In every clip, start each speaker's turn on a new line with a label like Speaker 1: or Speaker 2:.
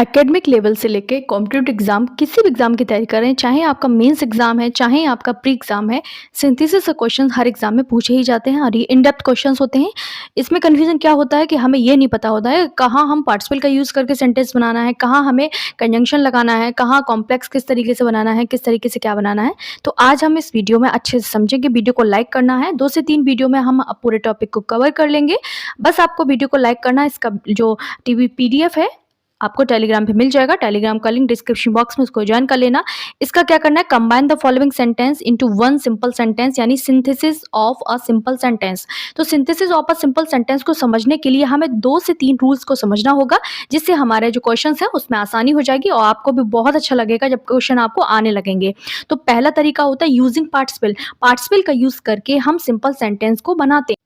Speaker 1: Academic level से लेके competitive exam किसी भी एग्जाम की तैयारी करें, चाहे आपका मेंस एग्जाम है, चाहे आपका प्री एग्जाम है, सिंथेसिस से क्वेश्चन हर एग्जाम में पूछे ही जाते हैं और ये इन डेप्थ क्वेश्चंस होते हैं। इसमें कन्फ्यूजन क्या होता है कि हमें ये नहीं पता होता है कहाँ हम पार्टिसिपल का यूज़ करके सेंटेंस बनाना है, कहाँ हमें कंजंक्शन लगाना है, कहाँ कॉम्प्लेक्स किस तरीके से बनाना है, किस तरीके से क्या बनाना है। तो आज हम इस वीडियो में अच्छे से समझेंगे। वीडियो को लाइक करना है, 2 से 3 वीडियो में हम पूरे टॉपिक को कवर कर लेंगे। बस आपको वीडियो को लाइक करना है। इसका जो टीवी पीडीएफ है आपको टेलीग्राम पे मिल जाएगा। टेलीग्राम का लिंक डिस्क्रिप्शन बॉक्स में, उसको ज्वाइन कर लेना। इसका क्या करना है, combine the following sentence into one simple sentence, यानी synthesis of a simple sentence. तो synthesis of a simple sentence को समझने के लिए हमें 2 से 3 रूल्स को समझना होगा, जिससे हमारे जो क्वेश्चंस है उसमें आसानी हो जाएगी और आपको भी बहुत अच्छा लगेगा जब क्वेश्चन आपको आने लगेंगे। तो पहला तरीका होता है यूजिंग पार्टिसिपल। पार्टिसिपल का यूज करके हम सिंपल सेंटेंस को बनाते हैं।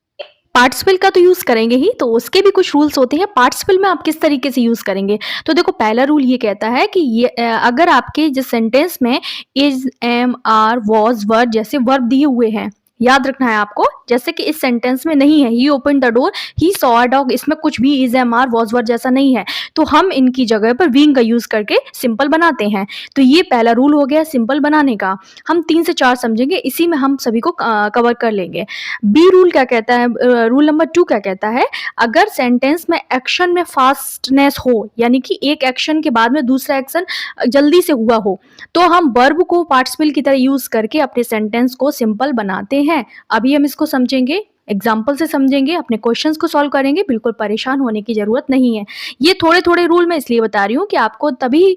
Speaker 1: पार्टिसिपल का तो यूज करेंगे ही, तो उसके भी कुछ रूल्स होते हैं। पार्टिसिपल में आप किस तरीके से यूज करेंगे, तो देखो पहला रूल ये कहता है कि ये अगर आपके जिस सेंटेंस में इज, एम, आर, वॉज, वर जैसे वर्ब दिए हुए हैं, याद रखना है आपको। जैसे कि इस सेंटेंस में नहीं है he open the door, he saw a dog, इसमें कुछ भी is, am, are, was, were जैसा नहीं है, तो हम इनकी जगह पर बीइंग का यूज करके सिंपल बनाते हैं। तो ये पहला रूल हो गया सिंपल बनाने का। हम 3 से 4 समझेंगे, इसी में हम सभी को कवर कर लेंगे। बी रूल क्या कहता है, रूल नंबर 2 क्या कहता है, अगर सेंटेंस में एक्शन में फास्टनेस हो, यानी कि एक एक्शन के बाद में दूसरा एक्शन जल्दी से हुआ हो, तो हम वर्ब को पार्टिसिपल की तरह यूज करके अपने सेंटेंस को सिंपल बनाते हैं। अभी हम इसको समझेंगे, एग्जाम्पल से समझेंगे, अपने क्वेश्चंस को सॉल्व करेंगे। बिल्कुल परेशान होने की जरूरत नहीं है। ये थोड़े थोड़े रूल मैं इसलिए बता रही हूँ कि आपको तभी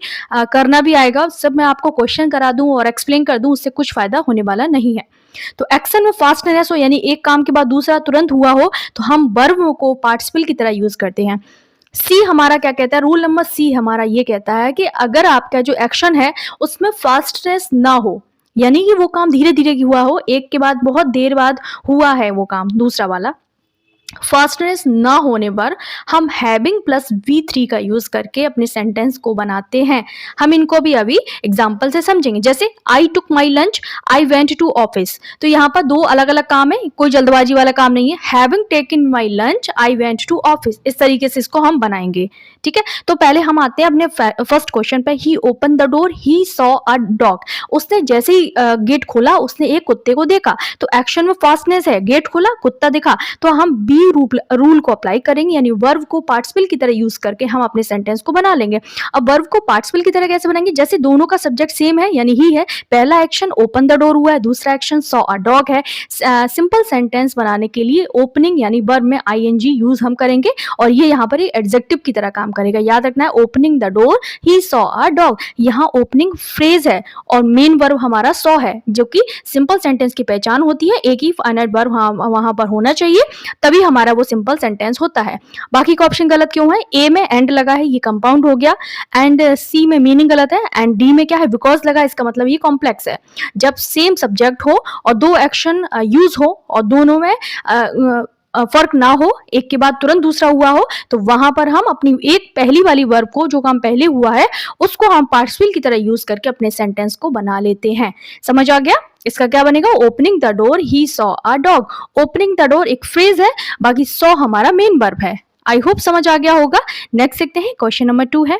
Speaker 1: करना भी आएगा। सब मैं आपको क्वेश्चन करा दूं और एक्सप्लेन कर दूं, उससे कुछ फायदा होने वाला नहीं है। तो एक्शन में फास्टनेस हो, यानी एक काम के बाद दूसरा तुरंत हुआ हो, तो हम वर्ब को पार्टिसिपल की तरह यूज करते हैं। सी हमारा क्या कहता है, रूल नंबर सी हमारा ये कहता है कि अगर आपका जो एक्शन है उसमें फास्टनेस ना हो, यानी कि वो काम धीरे धीरे हुआ हो, एक के बाद बहुत देर बाद हुआ है वो काम, दूसरा वाला फास्टनेस ना होने पर हम हैविंग प्लस V3 का यूज करके अपने सेंटेंस को बनाते हैं। हम इनको भी अभी एग्जांपल से समझेंगे। जैसे I took my lunch, I went to office, तो यहाँ पर 2 अलग अलग काम है, कोई जल्दबाजी वाला काम नहीं है। Having taken my lunch, I went to office, इस तरीके से इसको हम बनाएंगे। ठीक है, तो पहले हम आते हैं अपने फर्स्ट क्वेश्चन पे। He open the door, he saw a dog, उसने जैसे ही गेट खोला उसने एक कुत्ते को देखा। तो एक्शन में फास्टनेस है, गेट खोला, कुत्ता दिखा, तो हम बी रूल को अप्लाई करेंगे, यानी वर्ब को पार्टिसिपल की तरह यूज करके हम अपने सेंटेंस को बना लेंगे। अब वर्ब को पार्टिसिपल की तरह कैसे बनाएंगे, जैसे दोनों का सब्जेक्ट सेम है, यानी ही है, पहला एक्शन ओपन द डोर हुआ है, दूसरा एक्शन सॉ अ डॉग है। सिंपल सेंटेंस बनाने के लिए ओपनिंग यानी वर्ब में आईएनजी यूज हम करेंगे, और ये यहाँ पर एडजेक्टिव की तरह काम करेगा। याद रखना है, opening the door, he saw a dog, यहाँ ओपनिंग फ्रेज है और मेन वर्ब हमारा सॉ है, जो कि सिंपल सेंटेंस की पहचान होती है। एक ही फाइनाइट वर्ब वहां पर होना चाहिए, तभी हमारा वो सिंपल सेंटेंस होता है। बाकी का ऑप्शन गलत क्यों है, ए में एंड लगा है, ये कंपाउंड हो गया, एंड सी में मीनिंग गलत है, एंड डी में क्या है, बिकॉज लगा, इसका मतलब ये कॉम्प्लेक्स है। जब सेम सब्जेक्ट हो और 2 एक्शन यूज हो और दोनों में फर्क ना हो, एक के बाद तुरंत दूसरा हुआ हो, तो वहां पर हम अपनी एक पहली वाली वर्ब को, जो काम पहले हुआ है, उसको हम पार्टिसिपल की तरह यूज करके अपने सेंटेंस को बना लेते हैं। समझ आ गया, इसका क्या बनेगा, opening the door, he saw a dog. Opening the door एक फ्रेज है, बाकी सॉ हमारा मेन वर्ब है। आई होप समझ आ गया होगा। नेक्स्ट देखते हैं, क्वेश्चन नंबर 2 है।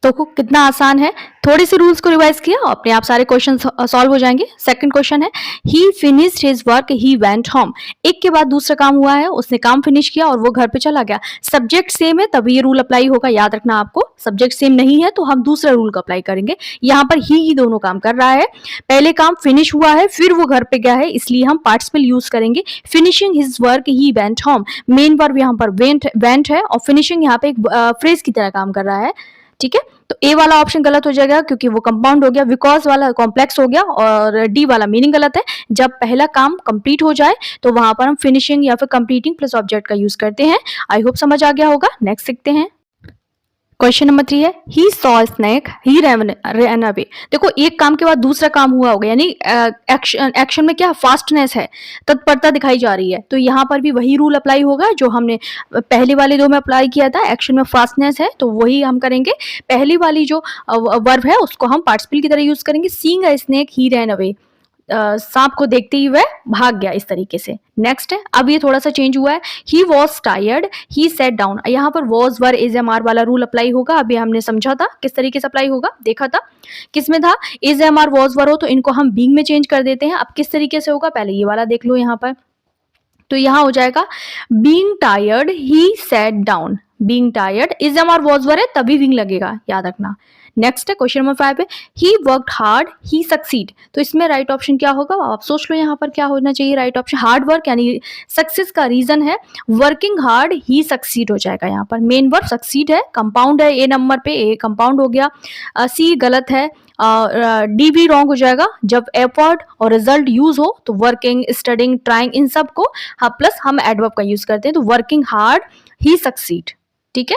Speaker 1: तो कितना आसान है, थोड़े से रूल्स को रिवाइज किया और अपने आप सारे क्वेश्चन सॉल्व हो जाएंगे। सेकंड क्वेश्चन है, ही finished his work, he went home, एक के बाद दूसरा काम हुआ है, उसने काम फिनिश किया और वो घर पे चला गया। सब्जेक्ट सेम है तभी ये रूल अप्लाई होगा, याद रखना आपको। सब्जेक्ट सेम नहीं है तो हम दूसरा रूल को अप्लाई करेंगे। यहाँ पर ही दोनों काम कर रहा है, पहले काम फिनिश हुआ है, फिर वो घर पे गया है, इसलिए हम पार्टिसिपल यूज करेंगे। Finishing his work, he went home, main verb यहाँ पर वेंट है और फिनिशिंग यहाँ पे एक फ्रेज की तरह काम कर रहा है। ठीक है, तो ए वाला ऑप्शन गलत हो जाएगा क्योंकि वो कंपाउंड हो गया, बिकॉज वाला कॉम्प्लेक्स हो गया, और डी वाला मीनिंग गलत है। जब पहला काम कंप्लीट हो जाए तो वहां पर हम फिनिशिंग या फिर कंप्लीटिंग प्लस ऑब्जेक्ट का यूज करते हैं। आई होप समझ आ गया होगा। नेक्स्ट देखते हैं, क्वेश्चन नंबर 3 है, he saw snake, he ran away. देखो एक काम के बाद दूसरा काम हुआ होगा, यानी एक्शन में क्या फास्टनेस है, तत्परता दिखाई जा रही है, तो यहाँ पर भी वही रूल अप्लाई होगा जो हमने पहले वाले 2 में अप्लाई किया था। एक्शन में फास्टनेस है तो वही हम करेंगे। पहली वाली जो वर्ब है उसको हम पार्टिसिपल की तरह यूज करेंगे। Seeing a snake, he ran away, सांप को देखते ही वह भाग गया, इस तरीके से। नेक्स्ट है, अब ये थोड़ा सा चेंज हुआ है, he was tired he sat down. यहाँ पर was were is am are वाला रूल अप्लाई होगा। अभी हमने समझा था किस तरीके से अप्लाई होगा, देखा था किसमें था, is am are was were हो तो इनको हम बीइंग में चेंज कर देते हैं। अब किस तरीके से होगा, पहले ये वाला देख लो यहाँ पर। तो यहाँ हो जाएगा being tired he sat down. Being tired is am are was were है तभी विंग लगेगा, याद रखना। नेक्स्ट है क्वेश्चन नंबर 5 है, ही वर्कड हार्ड ही सक्सीड। तो इसमें राइट ऑप्शन क्या होगा, आप सोच लो यहाँ पर क्या होना चाहिए राइट ऑप्शन। हार्ड वर्क यानी सक्सेस का रीजन है वर्किंग हार्ड ही सक्सीड हो जाएगा। यहाँ पर मेन वर्ब सक्सीड है, कंपाउंड है, ए नंबर पे ए कंपाउंड हो गया, सी गलत है, डी भी रॉन्ग हो जाएगा। जब एफर्ट और रिजल्ट यूज हो तो वर्किंग, स्टडिंग, ट्राइंग, इन सब को प्लस हम एडवर्ब का यूज करते हैं, तो वर्किंग हार्ड ही सक्सीड। ठीक है,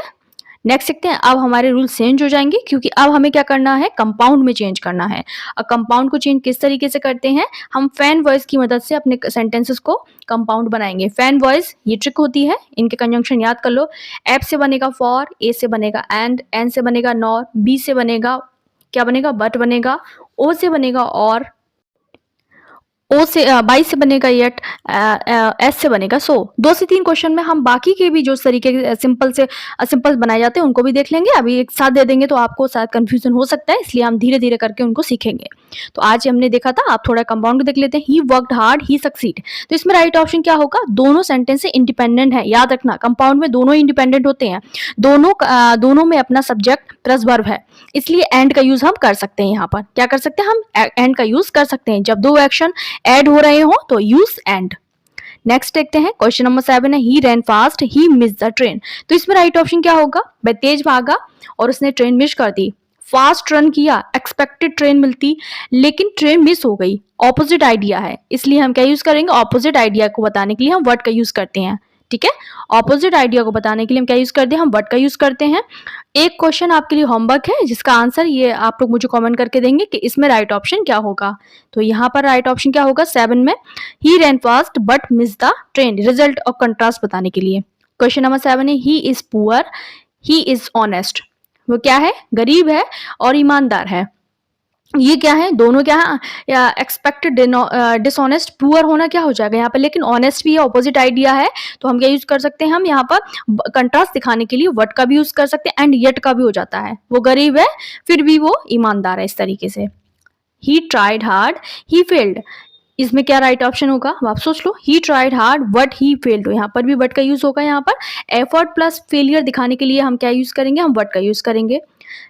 Speaker 1: नेक्स्ट देखते हैं। अब हमारे रूल चेंज हो जाएंगे क्योंकि अब हमें क्या करना है, कंपाउंड में चेंज करना है। और कंपाउंड को चेंज किस तरीके से करते हैं, हम फैन वॉइस की मदद से अपने सेंटेंसेस को कंपाउंड बनाएंगे। फैन वॉइस ये ट्रिक होती है, इनके कंजंक्शन याद कर लो। एफ से बनेगा फॉर, ए से बनेगा एंड, एन से बनेगा नॉर, बी से बनेगा क्या बनेगा, बट बनेगा, ओ से बनेगा और, ओ से बाई से बनेगा येट, एस से बनेगा सो। 2 से 3 क्वेश्चन में हम बाकी के भी जो तरीके सिंपल से सिंपल बनाए जाते हैं उनको भी देख लेंगे। अभी एक साथ दे देंगे तो आपको शायद कंफ्यूजन हो सकता है, इसलिए हम धीरे धीरे करके उनको सीखेंगे। तो आज हमने देखा था, आप थोड़ा कंपाउंड देख लेते हैं। ही वर्कड हार्ड ही सक्सीड, तो इसमें राइट ऑप्शन क्या होगा, दोनों सेंटेंस से इंडिपेंडेंट है। याद रखना कंपाउंड में दोनों इंडिपेंडेंट होते हैं, दोनों में अपना सब्जेक्ट प्लस वर्ब है, इसलिए एंड का यूज हम कर सकते हैं। यहाँ पर क्या कर सकते हैं, हम एंड का यूज कर सकते हैं जब दो एक्शन ऐड हो रहे हो तो यूज एंड। नेक्स्ट देखते हैं क्वेश्चन नंबर 7 है, he ran fast he miss the train. तो इसमें राइट ऑप्शन क्या होगा, वह तेज भागा और उसने ट्रेन मिस कर दी। फास्ट रन किया, एक्सपेक्टेड ट्रेन मिलती लेकिन ट्रेन मिस हो गई, ऑपोजिट आइडिया है, इसलिए हम क्या यूज करेंगे, ऑपोजिट आइडिया को बताने के लिए हम वर्ड का यूज करते हैं। ठीक है, ऑपोजिट आइडिया को बताने के लिए हम क्या यूज करते हैं, हम वर्ड का यूज करते हैं। एक क्वेश्चन आपके लिए होमवर्क है जिसका आंसर ये आप लोग मुझे कमेंट करके देंगे कि इसमें राइट ऑप्शन क्या होगा। तो यहाँ पर राइट ऑप्शन क्या होगा 7 में, he ran fast but miss the train. Result और कंट्रास्ट बताने के लिए क्वेश्चन नंबर 7 है, he is poor he is honest. वो क्या है, गरीब है और ईमानदार है। ये क्या है, दोनों क्या है, या एक्सपेक्टेड डिसऑनेस्ट, पुअर होना क्या हो जाएगा यहाँ पर, लेकिन ऑनेस्ट भी है, ऑपोजिट आइडिया है। तो हम क्या यूज कर सकते हैं, हम यहाँ पर कंट्रास्ट दिखाने के लिए वर्ड का भी यूज कर सकते हैं एंड येट का भी हो जाता है। वो गरीब है फिर भी वो ईमानदार है, इस तरीके से। He tried hard he failed, इसमें क्या राइट ऑप्शन होगा, आप सोच लो। He tried hard but he failed, यहाँ पर भी वर्ड का यूज होगा। यहाँ पर एफर्ट प्लस फेलियर दिखाने के लिए हम क्या यूज करेंगे, हम वर्ड का यूज करेंगे।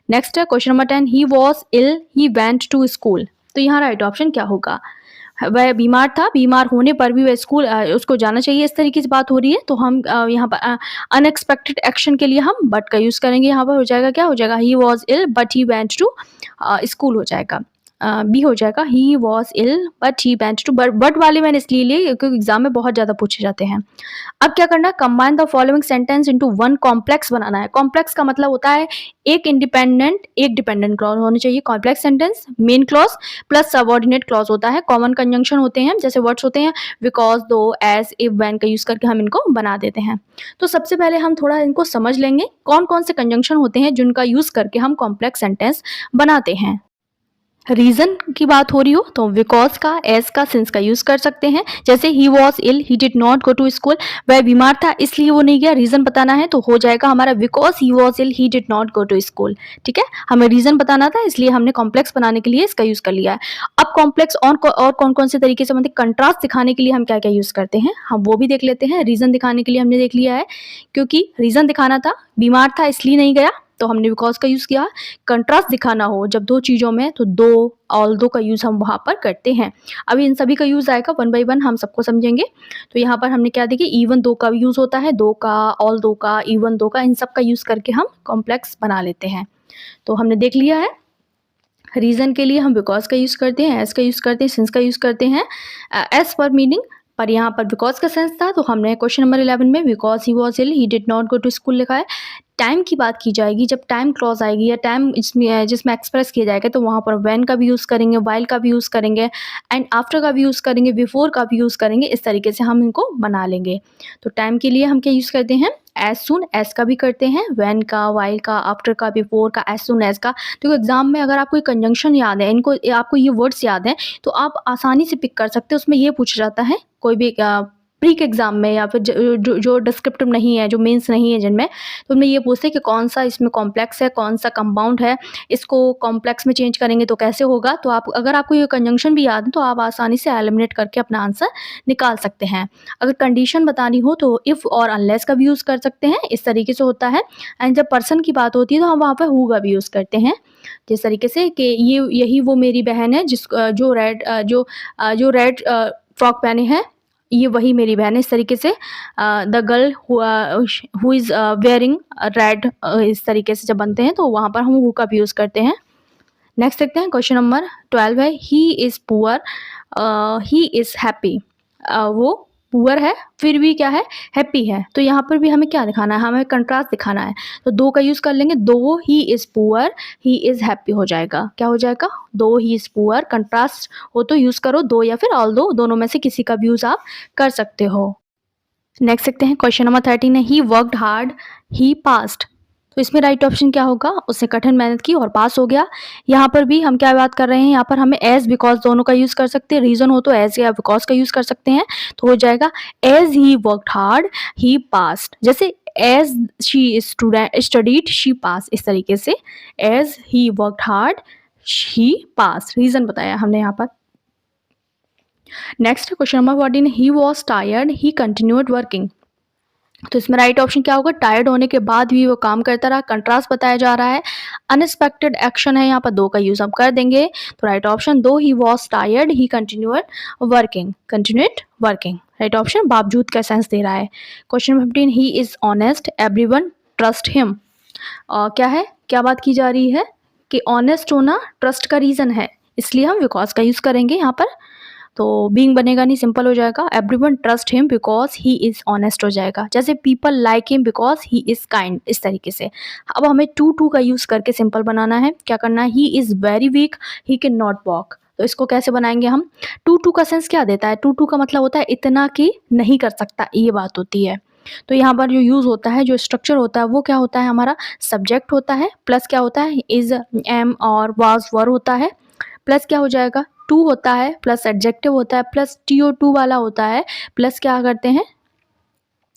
Speaker 1: नेक्स्ट है question number 10, he was ill he went to school. तो यहाँ राइट ऑप्शन क्या होगा, वह बीमार था, बीमार होने पर भी वह स्कूल उसको जाना चाहिए, इस तरीके से बात हो रही है। तो हम यहाँ पर अनएक्सपेक्टेड एक्शन के लिए हम बट का यूज करेंगे। यहाँ पर हो जाएगा क्या हो जाएगा, he was ill but he went to school हो जाएगा, बी हो जाएगा, he was ill but he went to. But वाले मैंने इसलिए लिए क्योंकि एग्जाम में बहुत ज्यादा पूछे जाते हैं। अब क्या करना है, combine the following sentence into one complex बनाना है। कॉम्प्लेक्स का मतलब होता है एक इंडिपेंडेंट एक डिपेंडेंट क्लॉज होनी चाहिए। Complex sentence main clause plus subordinate clause होता है, कॉमन कंजंक्शन होते हैं, जैसे वर्ड्स होते हैं बिकॉज, दो, एज, इफ, व्हेन का यूज करके हम इनको बना देते हैं। तो सबसे पहले हम थोड़ा इनको समझ लेंगे कौन कौन से कंजंक्शन होते हैं जिनका यूज करके हम कॉम्प्लेक्स सेंटेंस बनाते हैं। रीजन की बात हो रही हो तो बिकॉज का, एज का, सिंस का यूज कर सकते हैं। जैसे he was ill he did not go to school, वह बीमार था इसलिए वो नहीं गया, रीजन बताना है तो हो जाएगा हमारा because he was ill he did not go to school. ठीक है, हमें रीजन बताना था इसलिए हमने कॉम्प्लेक्स बनाने के लिए इसका यूज कर लिया है। अब कॉम्प्लेक्स और कौन कौन से तरीके से मतलब कंट्रास्ट दिखाने के लिए हम क्या क्या यूज करते हैं, हम वो भी देख लेते हैं। रीजन दिखाने के लिए हमने देख लिया है, क्योंकि रीजन दिखाना था, बीमार था इसलिए नहीं गया तो हमने बिकॉज का यूज किया। कंट्रास्ट दिखाना हो जब दो चीजों में तो दो, ऑल दो का यूज हम वहां पर करते हैं। अभी इन सभी का यूज आएगा वन बाय वन, हम सबको समझेंगे। तो यहाँ पर हमने क्या देखिए, इवन दो का यूज होता है, दो का, ऑल दो का, इवन दो का, इन सब का यूज करके हम कॉम्प्लेक्स बना लेते हैं। तो हमने देख लिया है, रीजन के लिए हम बिकॉज का यूज करते हैं, एस का यूज करते हैं, सिंस का यूज करते हैं। एस फॉर मीनिंग, पर यहाँ पर बिकॉज का सेंस था तो हमने क्वेश्चन नंबर 11 में because he was ill he did not go to school लिखा है। टाइम की बात की जाएगी, जब टाइम क्लॉज आएगी या टाइम जिसमें एक्सप्रेस किया जाएगा तो वहाँ पर व्हेन का भी यूज़ करेंगे, व्हाइल का भी यूज़ करेंगे, एंड आफ्टर का भी यूज़ करेंगे, बिफोर का भी यूज़ करेंगे। इस तरीके से हम इनको बना लेंगे। तो टाइम के लिए हम क्या यूज़ करते हैं, एज सून एज का भी करते हैं, व्हेन का, व्हाइल का, आफ्टर का, बिफोर का, एज सून एज का। तो एग्जाम में अगर आपको कंजंक्शन याद है, इनको आपको ये वर्ड्स याद हैं, तो आप आसानी से पिक कर सकते हो। उसमें ये पूछा जाता है कोई भी प्री के एग्ज़ाम में या फिर जो डिस्क्रिप्टिव नहीं है, जो मेंस नहीं है जिनमें, तो उनमें ये पूछते हैं कि कौन सा इसमें कॉम्प्लेक्स है, कौन सा कंपाउंड है, इसको कॉम्प्लेक्स में चेंज करेंगे तो कैसे होगा। तो आप अगर आपको ये कंजंक्शन भी याद है तो आप आसानी से एलिमिनेट करके अपना आंसर निकाल सकते हैं। अगर कंडीशन बतानी हो तो इफ़ और अनलेस का भी यूज़ कर सकते हैं, इस तरीके से होता है। एंड जब पर्सन की बात होती है तो हम वहाँ पर हु का भी यूज़ करते हैं, जिस तरीके से कि यही वो मेरी बहन है जो रेड फ्रॉक पहने हैं, ये वही मेरी बहन है। इस तरीके से the girl who is wearing red, इस तरीके से जब बनते हैं तो वहाँ पर हम हु का भी यूज़ करते हैं। नेक्स्ट देखते हैं, क्वेश्चन नंबर 12 है, he is poor, he is happy. वो पुअर है फिर भी क्या है, हैप्पी है। तो यहाँ पर भी हमें क्या दिखाना है, हमें कंट्रास्ट दिखाना है। तो दो का यूज़ कर लेंगे, दो he is poor, he is happy हो जाएगा। क्या हो जाएगा, दो ही इज़ पुअर। कंट्रास्ट हो तो यूज़ करो दो या फिर ऑल दो, दोनों में से किसी का भी यूज़ आप कर सकते हो। नेक्स्ट देखते हैं, क्वेश्चन नंबर 13 है, ही वर्कड हार्ड, ही पास्ड। तो इसमें राइट ऑप्शन क्या होगा, उसने कठिन मेहनत की और पास हो गया। यहाँ पर भी हम क्या बात कर रहे हैं, यहाँ पर हमें एज बिकॉज दोनों का यूज़ कर सकते हैं, रीज़न हो तो एज या बिकॉज का यूज़ कर सकते हैं। तो हो जाएगा as he worked hard he passed. जैसे as she studied she pass, इस तरीके से as he worked hard he pass, reason बताया हमने यहाँ पर। Next question number 14, he was tired he continued working. तो इसमें राइट ऑप्शन क्या होगा, टायर्ड होने के बाद भी वो काम करता रहा। कंट्रास्ट बताया जा रहा है, अनएक्सपेक्टेड एक्शन है, यहाँ पर दो का यूज हम कर देंगे। तो राइट ऑप्शन दो ही was tired he continued working. Right option बावजूद का सेंस दे रहा है। Question 15, he is honest everyone trust him. क्या है, क्या बात की जा रही है कि ऑनेस्ट होना ट्रस्ट का रीजन है, इसलिए हम बिकॉज का यूज करेंगे यहाँ पर। तो बीइंग बनेगा नहीं, सिंपल हो जाएगा, everyone trust him because he is honest हो जाएगा। जैसे people like him because he is kind, इस तरीके से। अब हमें टू का यूज करके सिंपल बनाना है। क्या करना है, he is very weak he can not walk. तो इसको कैसे बनाएंगे हम, टू का सेंस क्या देता है, टू का मतलब होता है इतना कि नहीं कर सकता, ये बात होती है। तो यहाँ पर जो यूज़ होता है, जो स्ट्रक्चर होता है, वो क्या होता है, हमारा सब्जेक्ट होता है, प्लस क्या होता है, इज एम और वाज वर होता है, प्लस क्या हो जाएगा, टू होता है, प्लस एडजेक्टिव होता है, प्लस TO2 वाला होता है, प्लस क्या करते हैं,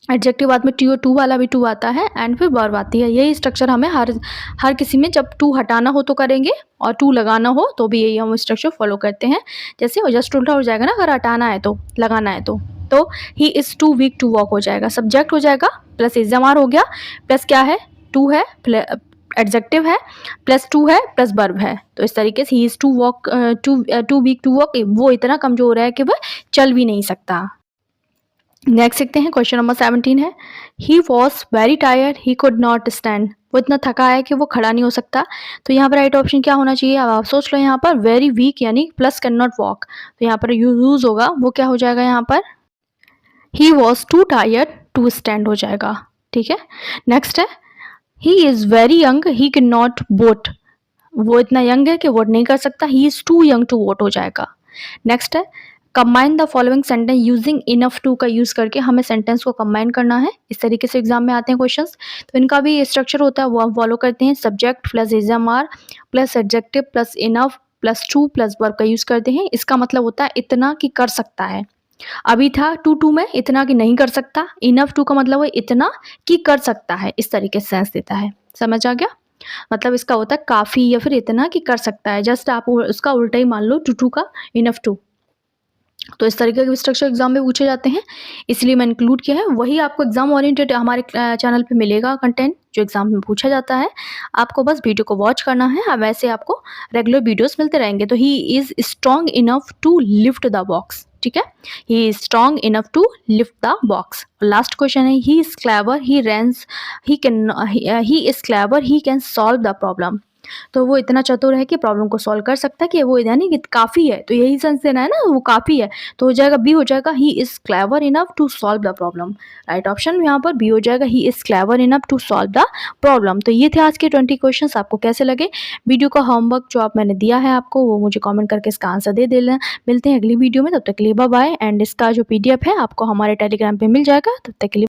Speaker 1: एडजेक्टिव बाद में TO2 वाला भी टू आता है, एंड फिर वर्ब आती है। यही स्ट्रक्चर हमें हर किसी में, जब टू हटाना हो तो करेंगे और टू लगाना हो तो भी यही हम स्ट्रक्चर फॉलो करते हैं। जैसे जस्ट उल्टा हो जाएगा ना, अगर हटाना है तो, लगाना है तो he is too weak to walk हो जाएगा, सब्जेक्ट हो जाएगा, प्लस इज़मार हो गया, प्लस क्या है, टू है, एडजेक्टिव है, प्लस टू है, प्लस वर्ब है। तो इस तरीके से he is too weak to walk, वो इतना कमज़ोर है कि वह चल भी नहीं सकता। नेक्स्ट देखते हैं, क्वेश्चन नंबर 17 है, he was very tired he could not stand. वो इतना थका है कि वो खड़ा नहीं हो सकता। तो यहाँ पर राइट ऑप्शन क्या होना चाहिए, अब आप सोच लो, यहाँ पर वेरी वीक यानी प्लस कैन नॉट वॉक, तो यहाँ पर यूज होगा, वो क्या हो जाएगा, यहाँ पर he was too tired to stand हो जाएगा। ठीक है, नेक्स्ट है, he is very young he can not vote. वो इतना यंग है कि वोट नहीं कर सकता, he is too young to vote हो जाएगा। नेक्स्ट है, combine the following sentence using enough to का यूज़ करके हमें सेंटेंस को कंबाइन करना है। इस तरीके से एग्जाम में आते हैं क्वेश्चंस, तो इनका भी स्ट्रक्चर होता है, वो हम फॉलो करते हैं। Subject plus is am are plus adjective plus enough plus to plus verb का यूज़ करते हैं। इसका मतलब होता है इतना कि कर सकता है। अभी था टू में इतना कि नहीं कर सकता, इनफ टू का मतलब है इतना कि कर सकता है, इस तरीके से सेंस देता है। समझ आ गया, मतलब इसका होता है काफ़ी या फिर इतना कि कर सकता है। जस्ट आप उसका उल्टा ही मान लो, टू का इनफ टू। तो इस तरीके के स्ट्रक्चर एग्जाम में पूछे जाते हैं, इसलिए मैं इंक्लूड किया है। वही आपको एग्जाम ओरिएंटेड हमारे चैनल पे मिलेगा कंटेंट, जो एग्जाम में पूछा जाता है। आपको बस वीडियो को वॉच करना है, अब वैसे आपको रेगुलर वीडियोस मिलते रहेंगे। तो he is strong enough to lift the box, ठीक है, he is strong enough to lift the box. Last question है, he is clever he runs he is clever he can solve the problem. तो वो इतना चतुर है कि problem को सॉल्व कर सकता है कि वो यानी कि काफ़ी है, तो यही सेंस देना है ना, वो काफ़ी है। तो हो जाएगा बी, हो जाएगा he is clever enough to solve the problem. Right option यहाँ पर बी हो जाएगा, he is clever enough to solve the problem. तो ये थे आज के 20 क्वेश्चंस, आपको कैसे लगे? वीडियो का होमवर्क जो मैंने दिया है आपको, वो मुझे कमेंट करके इसका आंसर दे देना। मिलते हैं अगली वीडियो में, तब तक के लिए बाय बाय। एंड इसका जो पीडीएफ है आपको हमारे टेलीग्राम पे मिल जाएगा। तब तक के लिए